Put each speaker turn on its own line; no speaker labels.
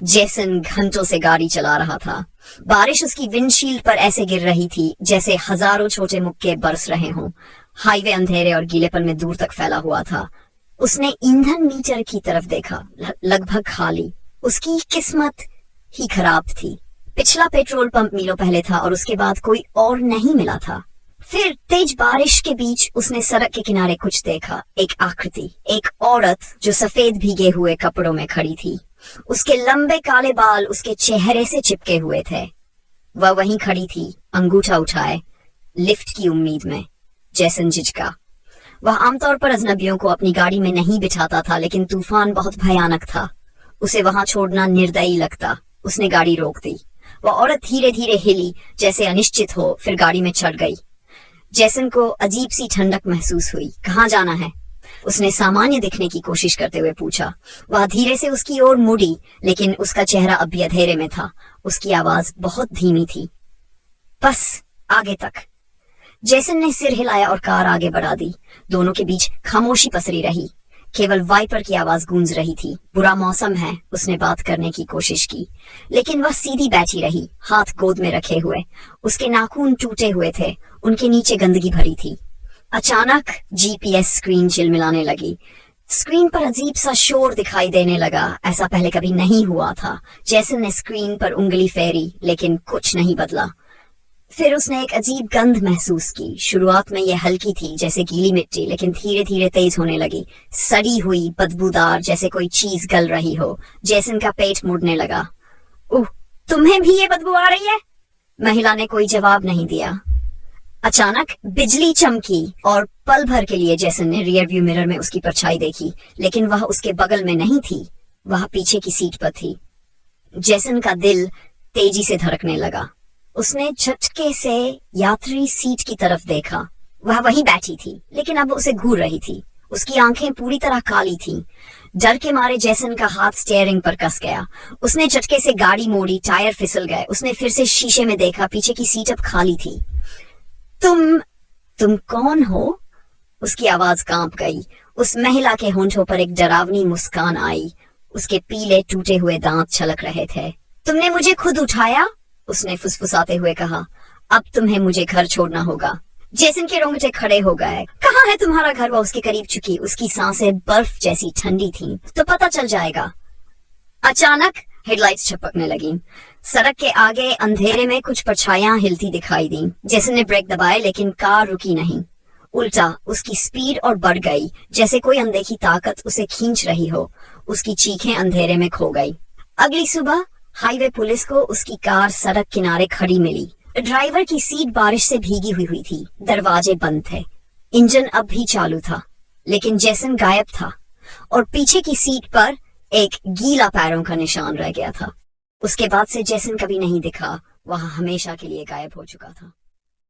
Jason घंटों से गाड़ी चला रहा था। बारिश उसकी विंडशील्ड पर ऐसे गिर रही थी जैसे हजारों छोटे मुक्के बरस रहे हों। हाईवे अंधेरे और गीलेपन में दूर तक फैला हुआ था। उसने ईंधन मीटर की तरफ देखा, लगभग खाली। उसकी किस्मत ही खराब थी। पिछला पेट्रोल पंप मीलों पहले था और उसके बाद कोई और नहीं मिला था। फिर तेज बारिश के बीच उसने सड़क के किनारे कुछ देखा, एक आकृति, एक औरत जो सफेद भीगे हुए कपड़ों में खड़ी थी। उसके लंबे काले बाल उसके चेहरे से चिपके हुए थे। वह वहीं खड़ी थी, अंगूठा उठाए, लिफ्ट की उम्मीद में। जैसन झिझका। वह आमतौर पर अजनबियों को अपनी गाड़ी में नहीं बिठाता था, लेकिन तूफान बहुत भयानक था। उसे वहां छोड़ना निर्दयी लगता। उसने गाड़ी रोक दी। वह औरत धीरे धीरे हिली, जैसे अनिश्चित हो, फिर गाड़ी में चढ़ गई। जैसन को अजीब सी ठंडक महसूस हुई। कहाँ जाना है? उसने सामान्य दिखने की कोशिश करते हुए पूछा। वह धीरे से उसकी ओर मुड़ी, लेकिन उसका चेहरा अब भी अंधेरे में था। उसकी आवाज बहुत धीमी थी। बस आगे तक। जैसन ने सिर हिलाया और कार आगे बढ़ा दी। दोनों के बीच खामोशी पसरी रही। केवल वाइपर की आवाज गूंज रही थी। बुरा मौसम है, उसने बात करने की कोशिश की, लेकिन वह सीधी बैठी रही, हाथ गोद में रखे हुए। उसके नाखून टूटे हुए थे, उनके नीचे गंदगी भरी थी। अचानक जीपीएस स्क्रीन चिलमिलाने लगी। स्क्रीन पर अजीब सा शोर दिखाई देने लगा। ऐसा पहले कभी नहीं हुआ था। जैसन ने स्क्रीन पर उंगली फेरी, लेकिन कुछ नहीं बदला। फिर उसने एक अजीब गंध महसूस की। शुरुआत में यह हल्की थी, जैसे गीली मिट्टी, लेकिन धीरे धीरे तेज होने लगी। सड़ी हुई, बदबूदार, जैसे कोई चीज गल रही हो। जैसन का पेट मुड़ने लगा। ओह, तुम्हें भी ये बदबू आ रही है? महिला ने कोई जवाब नहीं दिया। अचानक बिजली चमकी और पल भर के लिए जैसन ने रियर व्यू मिरर में उसकी परछाई देखी, लेकिन वह उसके बगल में नहीं थी। वह पीछे की सीट पर थी। जैसन का दिल तेजी से धड़कने लगा। उसने झटके से यात्री सीट की तरफ देखा। वह वहीं बैठी थी, लेकिन अब उसे घूर रही थी। उसकी आंखें पूरी तरह काली थीं। डर के मारे जैसन का हाथ स्टीयरिंग पर कस गया। उसने झटके से गाड़ी मोड़ी, टायर फिसल गए। उसने फिर से शीशे में देखा, पीछे की सीट अब खाली थी। तुम कौन हो? उसकी आवाज कांप गई। उस महिला के होंठों पर एक डरावनी मुस्कान आई। उसके पीले टूटे हुए दांत छलक रहे थे। तुमने मुझे खुद उठाया? उसने फुसफुसाते हुए कहा। अब तुम्हें मुझे घर छोड़ना होगा। जैसन के रोंगटे खड़े हो गए। कहाँ है तुम्हारा घर? वह उसके करीब चुकी। उसकी सांसें बर्फ जैसी ठंडी थीं। तो पता चल जाएगा। अचानक हेडलाइट्स छपकने लगी। सड़क के आगे अंधेरे में कुछ परछाइयां हिलती दिखाई दी। जैसन ने ब्रेक दबाए, लेकिन कार रुकी नहीं। उल्टा उसकी स्पीड और बढ़ गई, जैसे कोई अनदेखी ताकत उसे खींच रही हो। उसकी चीखें अंधेरे में खो गई। अगली सुबह हाईवे पुलिस को उसकी कार सड़क किनारे खड़ी मिली। ड्राइवर की सीट बारिश से भीगी हुई थी। दरवाजे बंद थे। इंजन अब भी चालू था, लेकिन जैसन गायब था और पीछे की सीट पर एक गीला पैरों का निशान रह गया था। उसके बाद से जैसन कभी नहीं दिखा। वह हमेशा के लिए गायब हो चुका था।